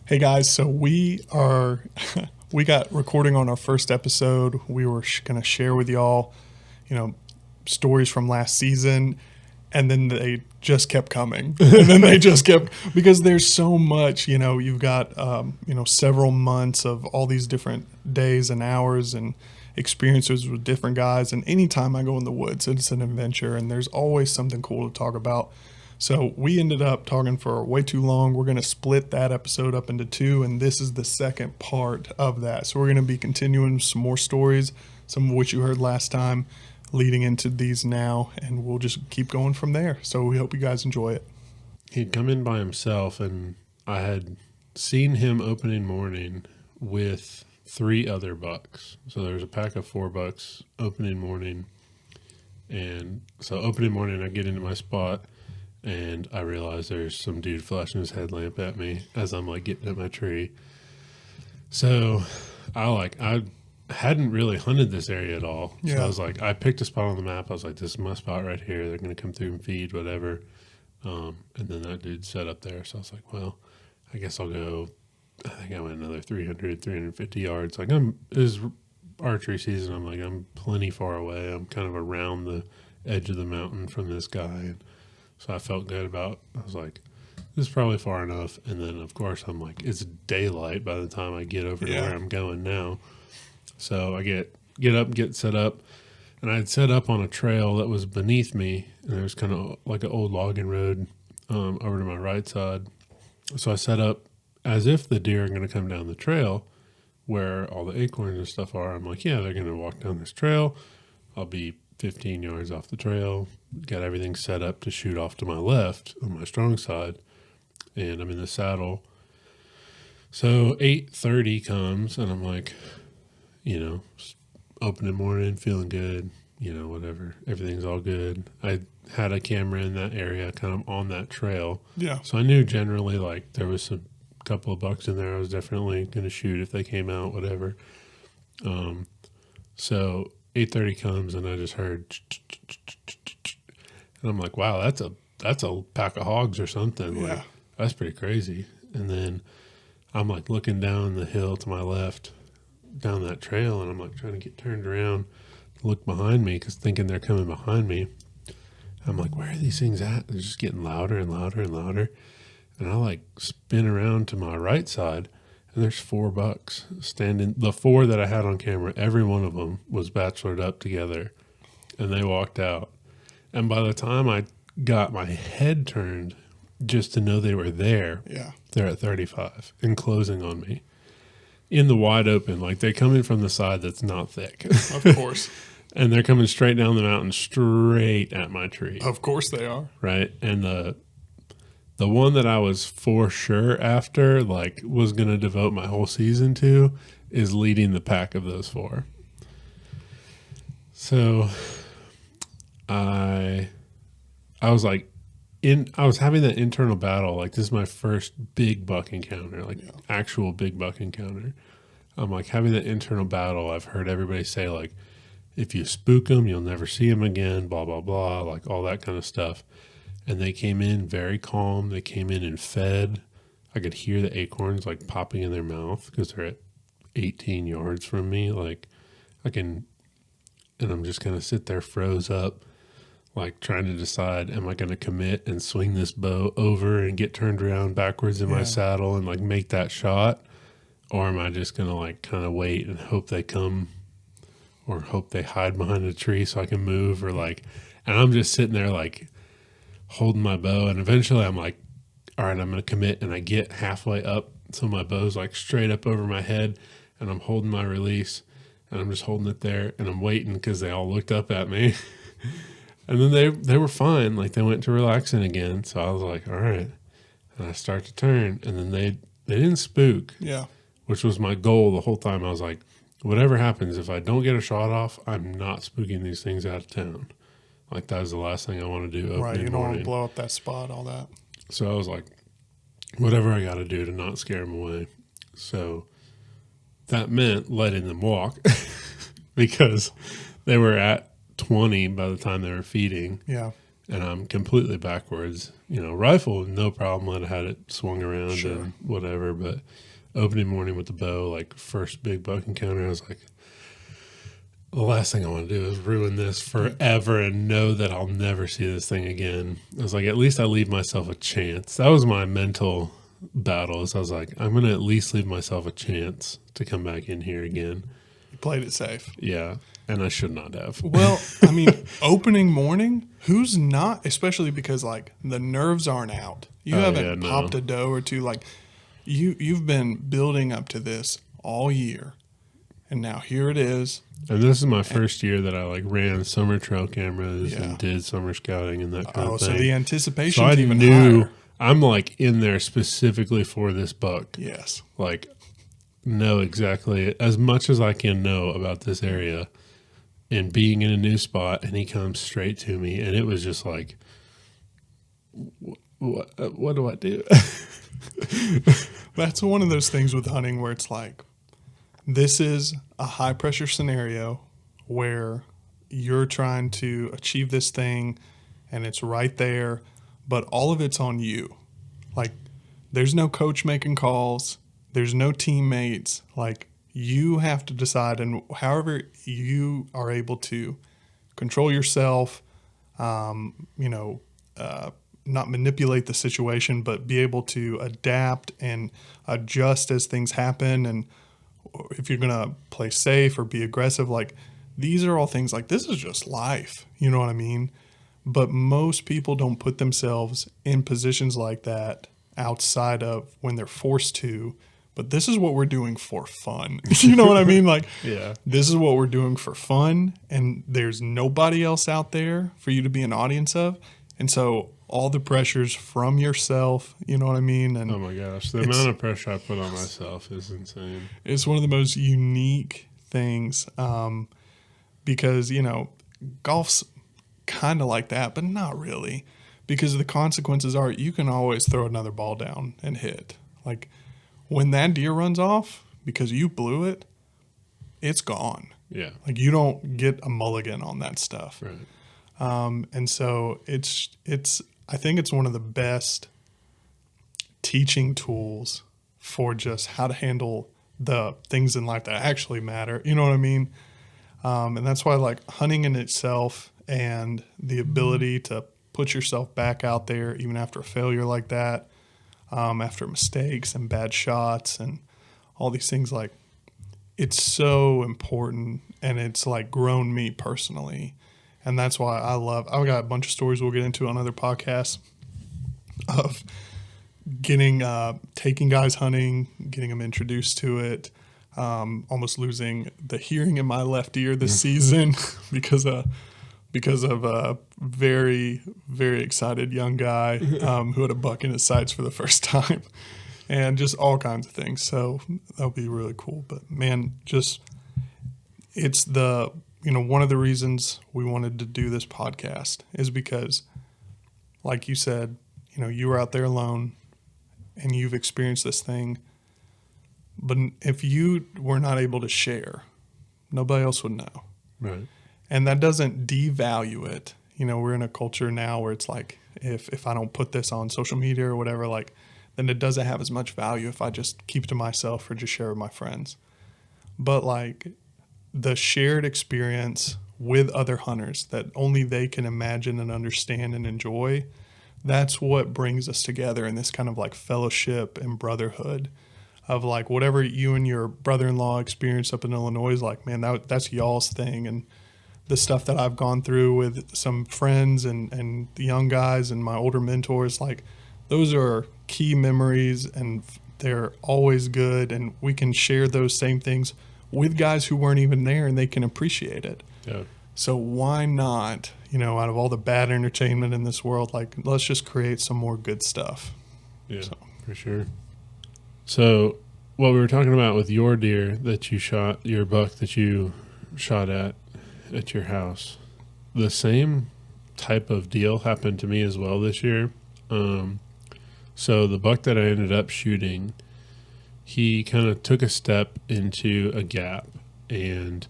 Hey guys, so we got recording on our first episode. We were going to share with y'all, stories from last season, and then they just kept coming. And then they just kept, because there's so much, you've got several months of all these different days and hours and experiences with different guys, and anytime I go in the woods, it's an adventure and there's always something cool to talk about. So we ended up talking for way too long. We're going to split that episode up into two, and this is the second part of that. So we're going to be continuing some more stories, some of which you heard last time, leading into these now, and we'll just keep going from there. So we hope you guys enjoy it. He'd come in by himself, and I had seen him opening morning with 3 other bucks. So there's a pack of 4 bucks opening morning. And so opening morning, I get into my spot, and I realize there's some dude flashing his headlamp at me as I'm getting at my tree. So I hadn't really hunted this area at all. Yeah. So I was I picked a spot on the map. I was like, this is my spot right here. They're going to come through and feed, whatever. And then that dude set up there. So I was like, well, I guess I'll go. I think I went another 300, 350 yards. It was archery season. I'm plenty far away. I'm kind of around the edge of the mountain from this guy. And so I felt good I was like, this is probably far enough. And then, of course, I'm like, it's daylight by the time I get over to where I'm going now. So I get up, get set up, and I'd set up on a trail that was beneath me, and there was kind of like an old logging road over to my right side. So I set up as if the deer are going to come down the trail where all the acorns and stuff are. I'm like, yeah, they're going to walk down this trail. I'll be 15 yards off the trail, got everything set up to shoot off to my left on my strong side, and I'm in the saddle. So 8:30 comes, and I'm like, opening morning, feeling good, whatever. Everything's all good. I had a camera in that area, kind of on that trail. Yeah. So I knew generally, there was a couple of bucks in there. I was definitely going to shoot if they came out, whatever. So 8:30 comes, and I just heard, and I'm like, wow, that's a pack of hogs or something. Yeah. That's pretty crazy. And then I'm looking down the hill to my left, down that trail, and I'm trying to get turned around to look behind me, because thinking they're coming behind me. I'm like, where are these things at? They're just getting louder and louder and louder. And I spin around to my right side, and there's 4 bucks standing. The 4 that I had on camera, every one of them was bachelored up together, and they walked out. And by the time I got my head turned just to know they were there, they're at 35 and closing on me in the wide open. They come in from the side that's not thick. Of course. And they're coming straight down the mountain, straight at my tree. Of course they are. Right. And the one that I was for sure after, was going to devote my whole season to, is leading the pack of those 4. So I was I was having that internal battle. This is my first big buck encounter, actual big buck encounter. I'm having that internal battle. I've heard everybody say, if you spook them, you'll never see them again, blah, blah, blah, all that kind of stuff. And they came in very calm. They came in and fed. I could hear the acorns popping in their mouth because they're at 18 yards from me. And I'm just going to sit there froze up, trying to decide, am I going to commit and swing this bow over and get turned around backwards in my saddle and make that shot? Or am I just going to kind of wait and hope they come, or hope they hide behind a tree so I can move, and I'm just sitting there holding my bow, and eventually I'm all right, I'm going to commit, and I get halfway up, so my bow's straight up over my head, and I'm holding my release, and I'm just holding it there, and I'm waiting because they all looked up at me. And then they were fine. They went to relaxing again. So I was all right. And I start to turn, and then they didn't spook. Yeah. Which was my goal the whole time. I was whatever happens, if I don't get a shot off, I'm not spooking these things out of town. That was the last thing I want to do. Right. You don't want to blow up that spot, all that. So I was whatever I got to do to not scare them away. So that meant letting them walk because they were at 20 by the time they were feeding. Yeah. And I'm completely backwards. rifle, no problem. I had it swung around Sure. and whatever. But opening morning with the bow, like first big buck encounter, I was like, the last thing I want to do is ruin this forever and know that I'll never see this thing again. I was like, at least I leave myself a chance. That was my mental battle. I was like, I'm going to at least leave myself a chance to come back in here again. You played it safe. Yeah, and I should not have. Well, I mean, opening morning, who's not, especially because like the nerves aren't out. You haven't popped a doe or two. Like you've been building up to this all year. And now here it is. And this is my first year that I like ran summer trail cameras and did summer scouting and that kind of thing. So the anticipation so I even knew higher. I'm like in there specifically for this buck. Yes. Like know exactly as much as I can know about this area and being in a new spot, and he comes straight to me, and it was just like, what do I do? That's one of those things with hunting where it's like, this is a high pressure scenario where you're trying to achieve this thing and it's right there, but all of it's on you. Like there's no coach making calls. There's no teammates. Like you have to decide, and however you are able to control yourself, not manipulate the situation, but be able to adapt and adjust as things happen. And if you're going to play safe or be aggressive, like these are all things like this is just life. You know what I mean? But most people don't put themselves in positions like that outside of when they're forced to. But this is what we're doing for fun. You know what I mean? Like, this is what we're doing for fun. And there's nobody else out there for you to be an audience of. And so all the pressures from yourself, you know what I mean? And oh my gosh, the amount of pressure I put on myself is insane. It's one of the most unique things because, golf's kind of like that, but not really, because the consequences are you can always throw another ball down and hit. Like when that deer runs off because you blew it, it's gone. Yeah. Like you don't get a mulligan on that stuff. Right. And so I think it's one of the best teaching tools for just how to handle the things in life that actually matter. You know what I mean? And that's why like hunting in itself and the ability to put yourself back out there, even after a failure like that, after mistakes and bad shots and all these things, like it's so important, and it's like grown me personally. And that's why I've got a bunch of stories we'll get into on other podcasts of taking guys hunting, getting them introduced to it, almost losing the hearing in my left ear this season because of a very, very excited young guy who had a buck in his sights for the first time, and just all kinds of things. So that'll be really cool. But man, it's one of the reasons we wanted to do this podcast is because, like you said, you were out there alone and you've experienced this thing. But if you were not able to share, nobody else would know. Right. And that doesn't devalue it. We're in a culture now where it's like, if I don't put this on social media or whatever, like, then it doesn't have as much value if I just keep it to myself or just share with my friends. But like the shared experience with other hunters that only they can imagine and understand and enjoy, that's what brings us together in this kind of like fellowship and brotherhood of like whatever you and your brother-in-law experienced up in Illinois is like, man, that's y'all's thing. And the stuff that I've gone through with some friends and the young guys and my older mentors, like those are key memories and they're always good. And we can share those same things with guys who weren't even there and they can appreciate it. Yeah. So why not, out of all the bad entertainment in this world, like let's just create some more good stuff. Yeah, for sure. So what we were talking about with your deer that you shot, your buck that you shot at your house, the same type of deal happened to me as well this year. So the buck that I ended up shooting, he kind of took a step into a gap, and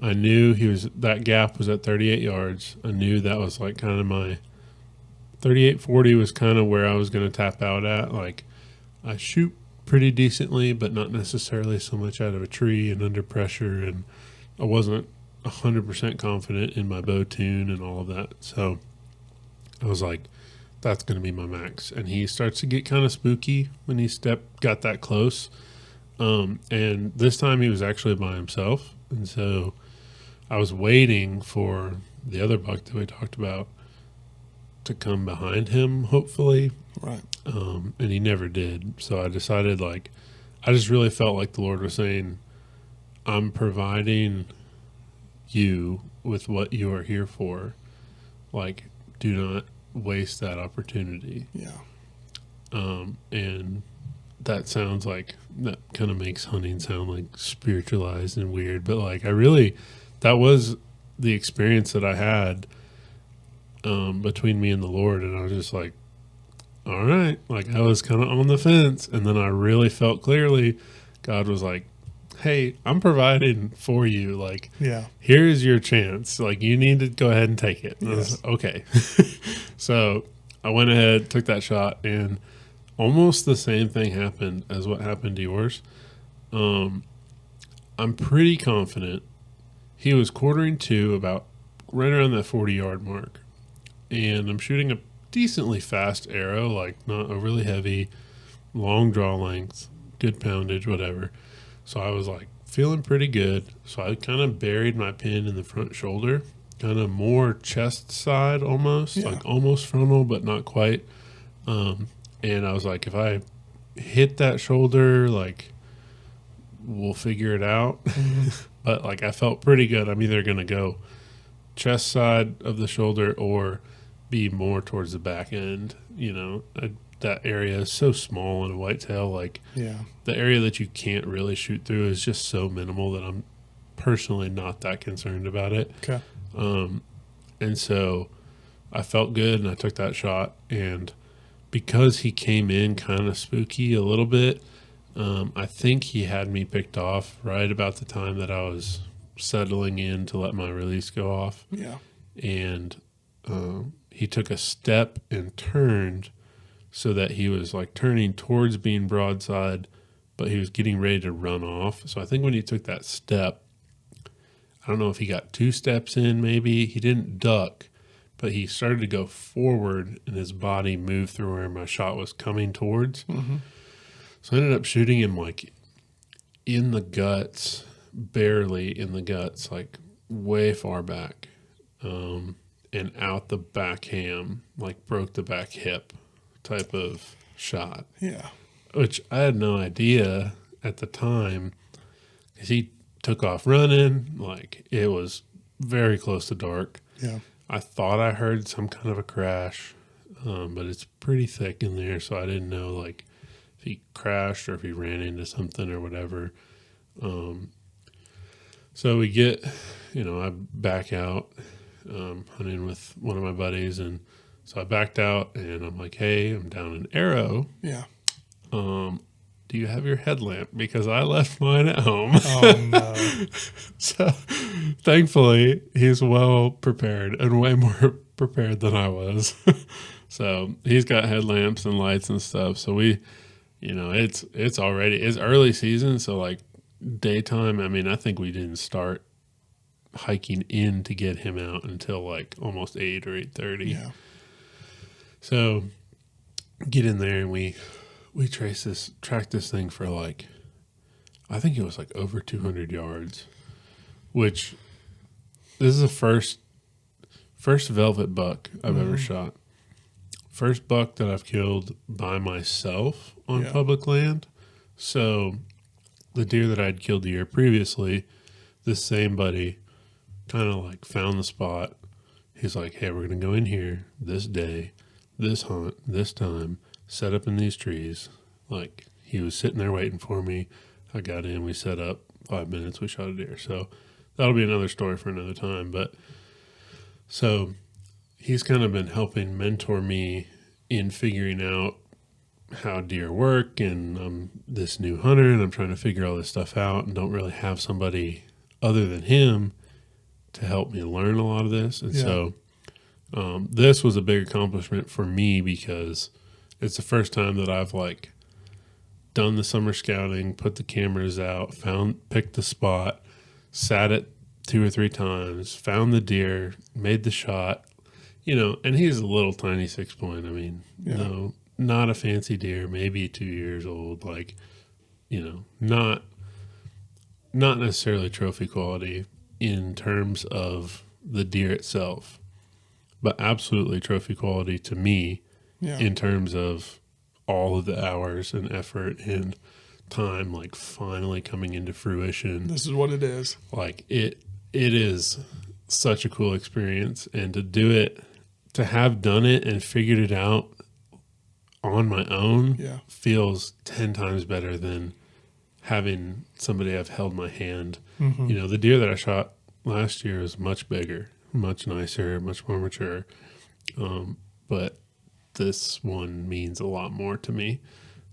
I knew that gap was at 38 yards. I knew that was like kind of my 38-40 was kind of where I was going to tap out at. Like, I shoot pretty decently, but not necessarily so much out of a tree and under pressure. And I wasn't 100% confident in my bow tune and all of that. So I was like, that's going to be my max. And he starts to get kind of spooky when he got that close. And this time he was actually by himself. And so I was waiting for the other buck that we talked about to come behind him, hopefully. Right. And he never did. So I decided, like, I just really felt like the Lord was saying, I'm providing you with what you are here for. Like, do not waste that opportunity. Yeah. And that sounds like, that kind of makes hunting sound like spiritualized and weird. But, like, that was the experience that I had between me and the Lord. And I was just like, all right. Like, I was kind of on the fence. And then I really felt clearly God was like, hey, I'm providing for you. Like, Yeah. here's your chance. Like, you need to go ahead and take it. And I was Yes. like, okay. So I went ahead, took that shot, and almost the same thing happened as what happened to yours. I'm pretty confident he was quartering to about right around that 40-yard mark. And I'm shooting a decently fast arrow, like not overly heavy, long draw length, good poundage, whatever. So I was like feeling pretty good. So I kind of buried my pin in the front shoulder, kind of more chest side almost, Yeah. like almost frontal, but not quite. And I was like, if I hit that shoulder, like, we'll figure it out. Mm-hmm. But like, I felt pretty good. I'm either going to go chest side of the shoulder or be more towards the back end. You know, that area is so small in a whitetail. Like, Yeah. the area that you can't really shoot through is just so minimal that I'm personally not that concerned about it. Okay. And so I felt good and I took that shot. And because he came in kind of spooky a little bit, I think he had me picked off right about the time that I was settling in to let my release go off. Yeah. And he took a step and turned so that he was like turning towards being broadside, but he was getting ready to run off. So I think when he took that step, I don't know if he got 2 steps in, maybe. He didn't duck, but he started to go forward and his body moved through where my shot was coming towards. Mm-hmm. So I ended up shooting him like in the guts, barely in the guts, like way far back, and out the back ham, like broke the back hip type of shot. Yeah. Which I had no idea at the time because he took off running. Like, it was very close to dark. Yeah. I thought I heard some kind of a crash, but it's pretty thick in there, so I didn't know, like, if he crashed or if he ran into something or whatever. So we get, I back out hunting with one of my buddies, and so I backed out, and I'm like, hey, I'm down an arrow. Yeah. Do you have your headlamp? Because I left mine at home. Oh, no. So thankfully, he's well prepared and way more prepared than I was. So he's got headlamps and lights and stuff. So we, it's early season. So like daytime, I mean, I think we didn't start hiking in to get him out until like almost 8 or 8:30. Yeah. So get in there and we tracked this thing for like, I think it was like over 200 yards, which this is the first velvet buck I've ever shot. First buck that I've killed by myself on public land. So the deer that I'd killed the year previously, this same buddy kind of like found the spot. He's like, hey, we're going to go in here this day, this hunt, this time, set up in these trees. Like, he was sitting there waiting for me. I got in, we set up, 5 minutes, we shot a deer. So that'll be another story for another time. But so he's kind of been helping mentor me in figuring out how deer work, and I'm this new hunter and I'm trying to figure all this stuff out and don't really have somebody other than him to help me learn a lot of this. And so This was a big accomplishment for me because it's the first time that I've like done the summer scouting, put the cameras out, picked the spot, sat it 2 or 3 times, found the deer, made the shot, and he's a little tiny 6-point. I mean, no, not a fancy deer, maybe 2 years old, like, not necessarily trophy quality in terms of the deer itself, but absolutely trophy quality to me in terms of all of the hours and effort and time, like finally coming into fruition. This is what it is. Like it is such a cool experience, and to have done it and figured it out on my own feels 10 times better than having somebody have held my hand. Mm-hmm. The deer that I shot last year was much bigger, much nicer, much more mature. But this one means a lot more to me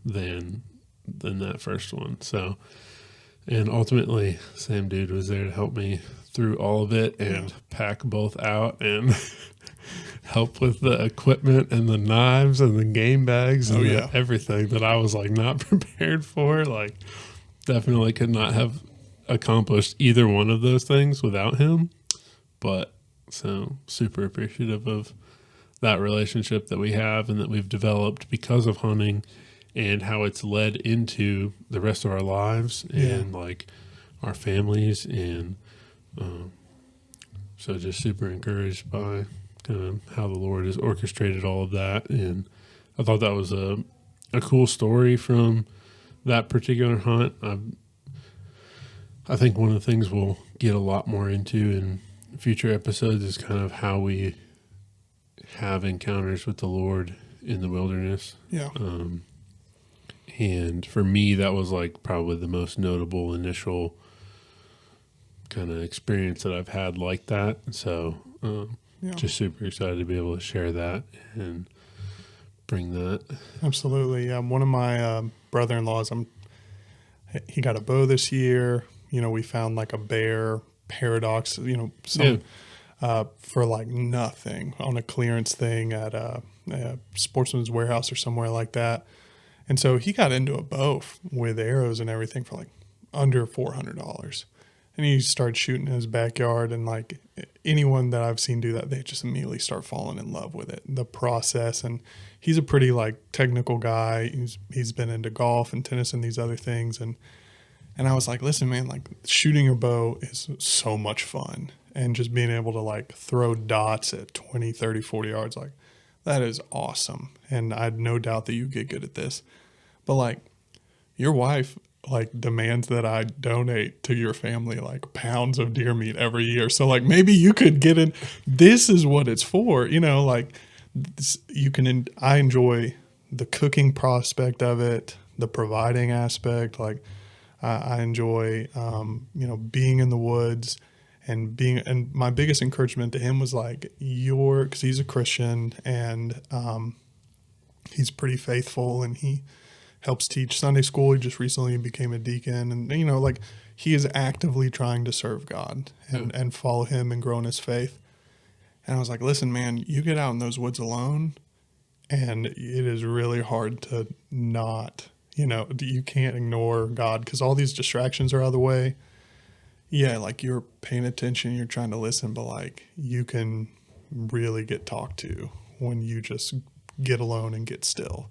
than that first one. So, and ultimately, same dude was there to help me through all of it and pack both out and help with the equipment and the knives and the game bags and everything that I was like not prepared for. Like, definitely could not have accomplished either one of those things without him. But so super appreciative of that relationship that we have and that we've developed because of hunting, and how it's led into the rest of our lives and like our families. And so just super encouraged by kind of how the Lord has orchestrated all of that. And I thought that was a cool story from that particular hunt. I think one of the things we'll get a lot more into in future episodes is kind of how we have encounters with the Lord in the wilderness. Yeah. And for me, that was like probably the most notable initial kind of experience that I've had like that. So just super excited to be able to share that and bring that. Absolutely. Yeah. One of my brother-in-laws, he got a bow this year. We found like a bear paradox, for like nothing on a clearance thing at a Sportsman's Warehouse or somewhere like that. And so he got into a bow with arrows and everything for like under $400. And he started shooting in his backyard, and like anyone that I've seen do that, they just immediately start falling in love with it, the process. And he's a pretty like technical guy. He's been into golf and tennis and these other things. And I was like, listen, man, like shooting a bow is so much fun. And just being able to like throw dots at 20, 30, 40 yards, like that is awesome. And I had no doubt that you get good at this. But like your wife like demands that I donate to your family like pounds of deer meat every year. So like maybe you could get in. This is what it's for, like this, I enjoy the cooking prospect of it, the providing aspect. Like I enjoy, being in the woods and my biggest encouragement to him was like because he's a Christian and he's pretty faithful, and he helps teach Sunday school. He just recently became a deacon, and like he is actively trying to serve God and follow him and grow in his faith. And I was like, listen, man, you get out in those woods alone, and it is really hard to not, you can't ignore God because all these distractions are out of the way. Yeah, like you're paying attention, you're trying to listen, but like you can really get talked to when you just get alone and get still.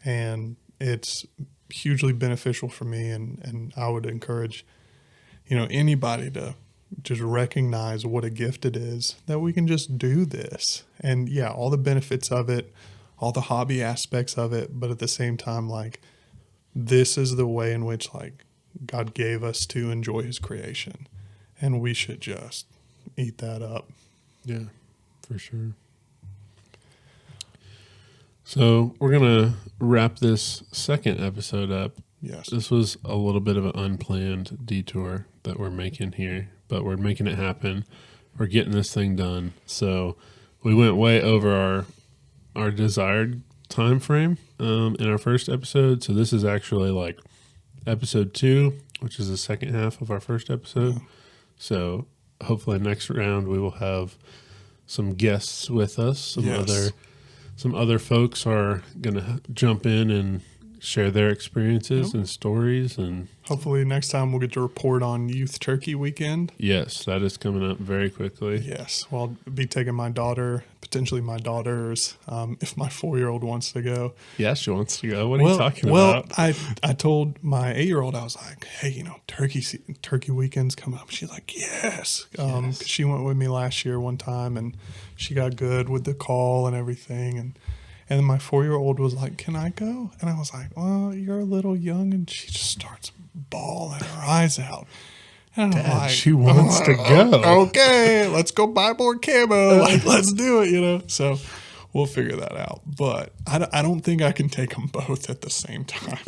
And it's hugely beneficial for me, and I would encourage, anybody to just recognize what a gift it is that we can just do this. And yeah, all the benefits of it, all the hobby aspects of it, but at the same time, like this is the way in which like God gave us to enjoy his creation, and we should just eat that up. Yeah, for sure. So we're going to wrap this second episode up. Yes. This was a little bit of an unplanned detour that we're making here, but we're making it happen. We're getting this thing done. So we went way over our desired time frame in our first episode. So this is actually like episode 2, which is the second half of our first episode. So hopefully next round we will have some guests with us. Yes. Some other folks are going to jump in and share their experiences and stories. And hopefully next time we'll get to report on Youth Turkey Weekend. yes, that is coming up very quickly. Yes. Well, I'll be taking my daughter, potentially my daughters, if my 4-year-old wants to go. Yeah, she wants to go. What are you talking about? Well, I told my 8-year-old, I was like, hey, Turkey Weekend's coming up. She's like, yes. 'Cause she went with me last year one time, and she got good with the call and everything. And then my 4-year-old was like, can I go? And I was like, well, you're a little young. And she just starts bawling her eyes out. And I'm Dad, like, she wants to go. Okay, let's go buy more camo. Like, let's do it, So we'll figure that out. But I don't think I can take them both at the same time.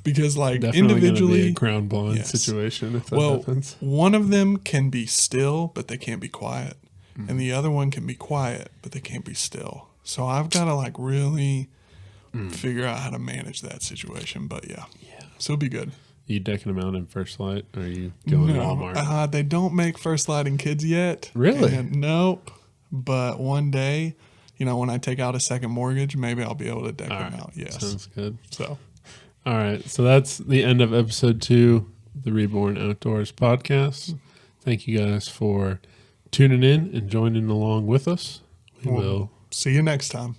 Because, like, Definitely individually, gonna be a ground blind situation if that happens. One of them can be still, but they can't be quiet. And the other one can be quiet, but they can't be still. So I've got to, like, really figure out how to manage that situation. But, yeah. So it'll be good. You decking them out in First Light, or are you going to Walmart? They don't make First Lighting kids yet. Really? No. But one day, when I take out a second mortgage, maybe I'll be able to deck them out. Yes. Sounds good. So. All right. So that's the end of episode 2, the Reborn Outdoors Podcast. Thank you guys for tuning in and joining along with us. We will See you next time.